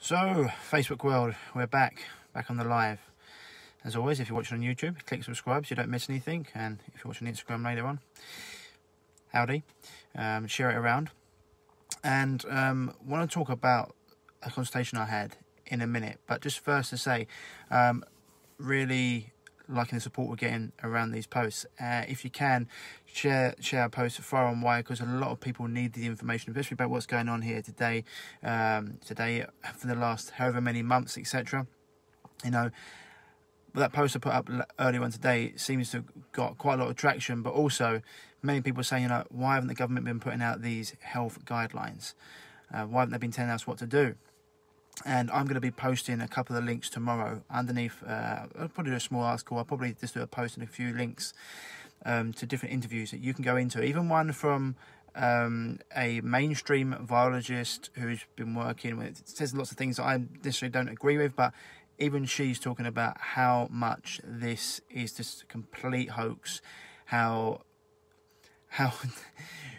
So, Facebook world, we're back on the live. As always, if you're watching on YouTube, click subscribe so you don't miss anything. And if you're watching on Instagram later on, howdy, share it around. And want to talk about a consultation I had in a minute. But just first to say, really liking the support we're getting around these posts. If you can, share our posts far and wide, because a lot of people need the information, especially about what's going on here today, for the last however many months, etc. You know, that post I put up earlier on today seems to have got quite a lot of traction, but also many people are saying, you know, why haven't the government been putting out these health guidelines? Why haven't they been telling us what to do? And I'm going to be posting a couple of links tomorrow underneath. I'll probably do a small article. I'll probably just do a post and a few links to different interviews that you can go into. Even one from a mainstream virologist who's been working with. It says lots of things that I necessarily don't agree with, but even she's talking about how much this is just a complete hoax. How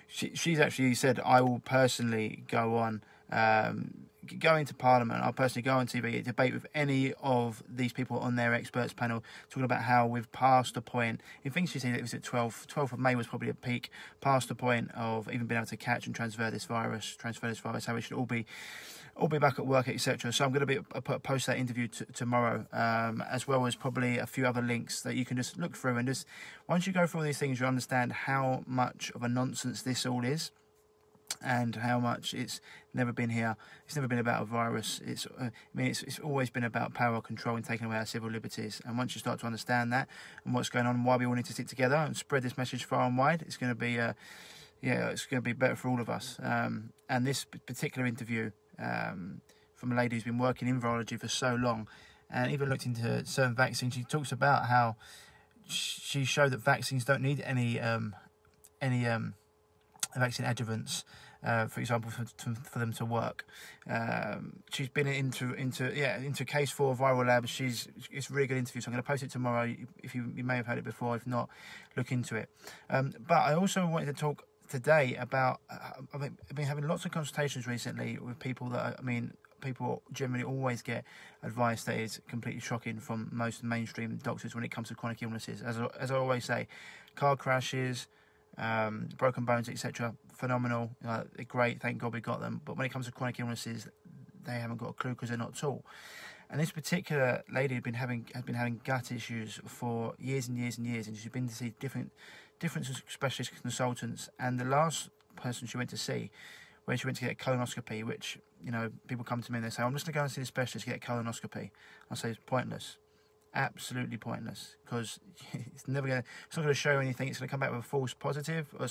she's actually said, I will personally go on. Go into Parliament, I'll personally go on TV, debate with any of these people on their experts panel, talking about how we've passed the point. In things she said, it was at 12th of May was probably a peak, past the point of even being able to catch and transfer this virus, how we should all be back at work, etc. So I'm going to post that interview tomorrow, as well as probably a few other links that you can just look through, and just once you go through all these things, you understand how much of a nonsense this all is. And how much it's never been here. It's never been about a virus. It's always been about power, control, and taking away our civil liberties. And once you start to understand that and what's going on, and why we all need to stick together and spread this message far and wide, it's going to be, it's going to be better for all of us. And this particular interview from a lady who's been working in virology for so long, and even looked into certain vaccines. She talks about how she showed that vaccines don't need any vaccine adjuvants, for example, for them to work. She's been into case for viral labs. It's a really good interview, so I'm going to post it tomorrow. If you may have heard it before, if not, look into it. But I also wanted to talk today about. I've been having lots of consultations recently with people that people generally always get advice that is completely shocking from most mainstream doctors when it comes to chronic illnesses. As I always say, car crashes, broken bones, etc. phenomenal, they're great, thank God we got them. But when it comes to chronic illnesses, they haven't got a clue, because they're not taught. And this particular lady has been having gut issues for years and years and years, and she's been to see different specialist consultants. And the last person she went to see, where she went to get a colonoscopy, which, you know, people come to me and they say, I'm just going to go and see the specialist, get a colonoscopy. I say it's pointless. Absolutely pointless, because it's not going to show anything. It's going to come back with a false negative. All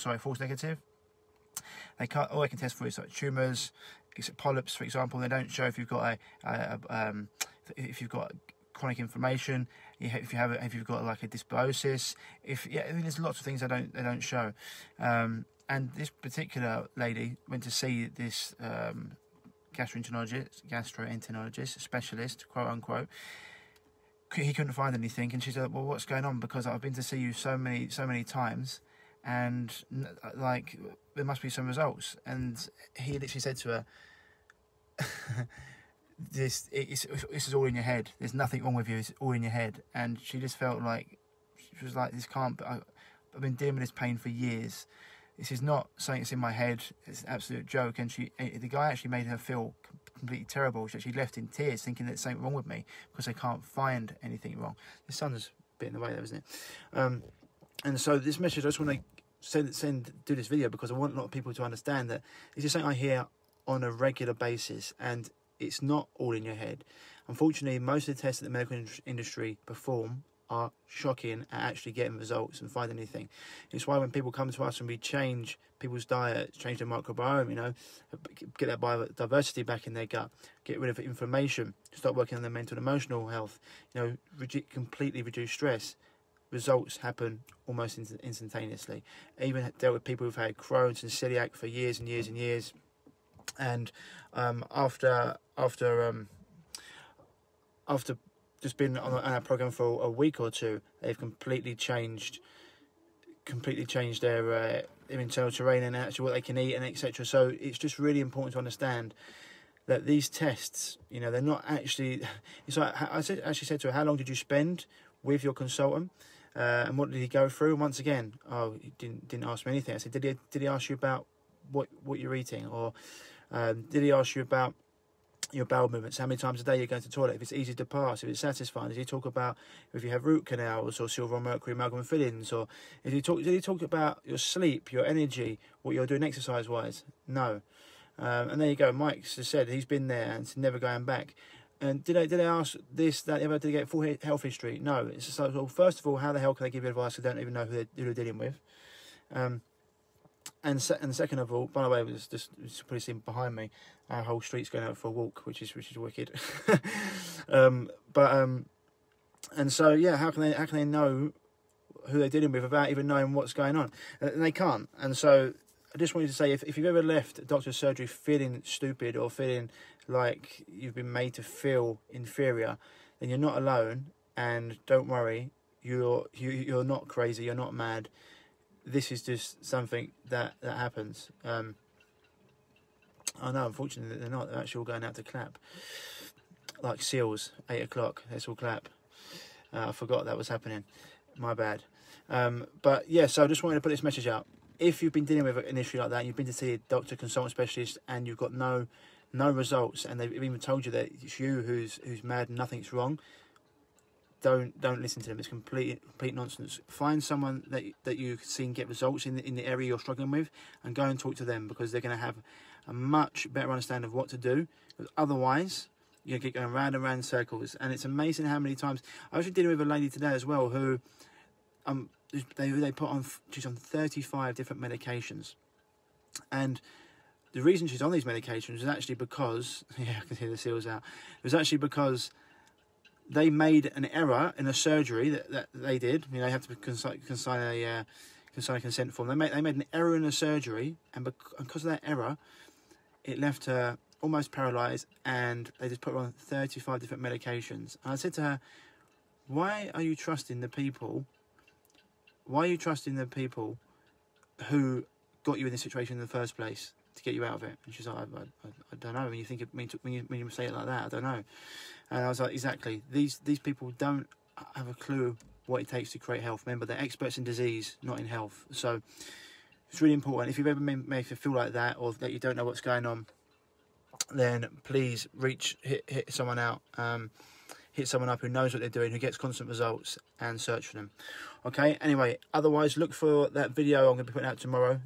they can test for is like tumours, polyps, for example. They don't show if you've got if you've got chronic inflammation, if you've got like a dysbiosis. There's lots of things they don't show. And this particular lady went to see this gastroenterologist specialist, quote unquote. He couldn't find anything, and she said, well, what's going on? Because I've been to see you so many times, and like there must be some results. And he literally said to her, this is all in your head. There's nothing wrong with you. It's all in your head. And she just felt like, she was like, this can't be. I've been dealing with this pain for years. This is not something that's in my head. It's an absolute joke. And the guy actually made her feel completely terrible. She actually left in tears, thinking that there's something wrong with me, because they can't find anything wrong. The sun's a bit in the way there, isn't it? And so this message, I just want to do this video, because I want a lot of people to understand that this is something I hear on a regular basis, and it's not all in your head. Unfortunately, most of the tests that the medical industry perform are shocking at actually getting results and finding anything. It's why when people come to us and we change people's diet, change their microbiome, you know, get that biodiversity back in their gut, get rid of inflammation, start working on their mental and emotional health, you know, completely reduce stress, results happen almost instantaneously. Even dealt with people who've had Crohn's and celiac for years and years and years, and after just been on a program for a week or two, they've completely changed their internal terrain and actually what they can eat and etc. So it's just really important to understand that these tests, you know, they're not actually. It's like actually said to her, "How long did you spend with your consultant, and what did he go through?" And once again, oh, he didn't ask me anything. I said, "Did he ask you about what you're eating, or did he ask you about your bowel movements, how many times a day you go to the toilet, if it's easy to pass, if it's satisfying? Did he talk about if you have root canals or silver or mercury amalgam fillings, or did he talk about your sleep, your energy, what you're doing exercise wise? No. And there you go. Mike's just said he's been there and it's never going back. And did they ask this, that, the other? Did they get full health history? No. It's just like, well, first of all, how the hell can they give you advice? They don't even know who they're dealing with. And second of all, by the way, it's pretty seen behind me. Our whole street's going out for a walk, which is wicked. And so yeah, how can they know who they're dealing with without even knowing what's going on? And they can't. And so I just wanted to say, if you've ever left a doctor's surgery feeling stupid or feeling like you've been made to feel inferior, then you're not alone. And don't worry, you're not crazy. You're not mad. This is just something that happens. I know, unfortunately, they're not. They're actually all going out to clap. Like seals, 8 o'clock, let's all clap. I forgot that was happening. My bad. But yeah, so I just wanted to put this message out. If you've been dealing with an issue like that, and you've been to see a doctor, consultant, specialist, and you've got no results, and they've even told you that it's you who's mad and nothing's wrong, don't listen to them. It's complete nonsense. Find someone that you've seen get results in the area you're struggling with, and go and talk to them, because they're going to have a much better understanding of what to do. Because otherwise, you're going to get going round and round in circles. And it's amazing how many times I was dealing with a lady today as well who they put on, she's on 35 different medications, and the reason she's on these medications is actually because, yeah, I can hear the seals out. It was actually because they made an error in a surgery that they did. You know, they have to consign a consent form. They made an error in a surgery, and because of that error, it left her almost paralysed, and they just put her on 35 different medications. And I said to her, why are you trusting the people? Why are you trusting the people who got you in this situation in the first place to get you out of it? And she's like, I don't know. When you think when you say it like that, I don't know. And I was like, exactly. These people don't have a clue what it takes to create health. Remember, they're experts in disease, not in health. So it's really important. If you've ever made you feel like that, or that you don't know what's going on, then please hit someone out. Hit someone up who knows what they're doing, who gets constant results, and search for them. Okay, anyway, otherwise look for that video I'm going to be putting out tomorrow,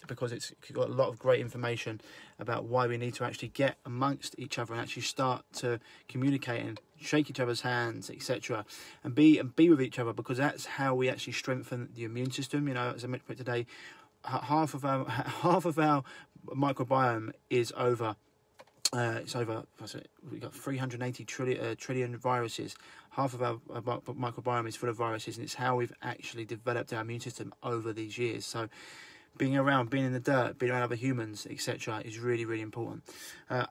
because it's got a lot of great information about why we need to actually get amongst each other and actually start to communicate and shake each other's hands, etc., and be with each other, because that's how we actually strengthen the immune system. You know, as I mentioned today, half of our microbiome is over. It's over. We've got 380 trillion viruses. Half of our microbiome is full of viruses, and it's how we've actually developed our immune system over these years. So, being in the dirt, being around other humans, etc., is really, really important.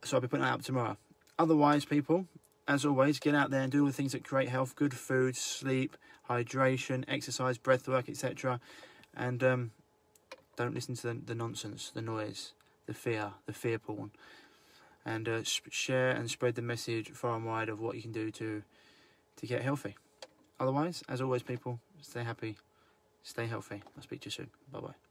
So I'll be putting that up tomorrow. Otherwise, people, as always, get out there and do all the things that create health: good food, sleep, hydration, exercise, breath work, etc. And don't listen to the nonsense, the noise, the fear porn. And share and spread the message far and wide of what you can do to get healthy. Otherwise, as always, people, stay happy, stay healthy. I'll speak to you soon. Bye-bye.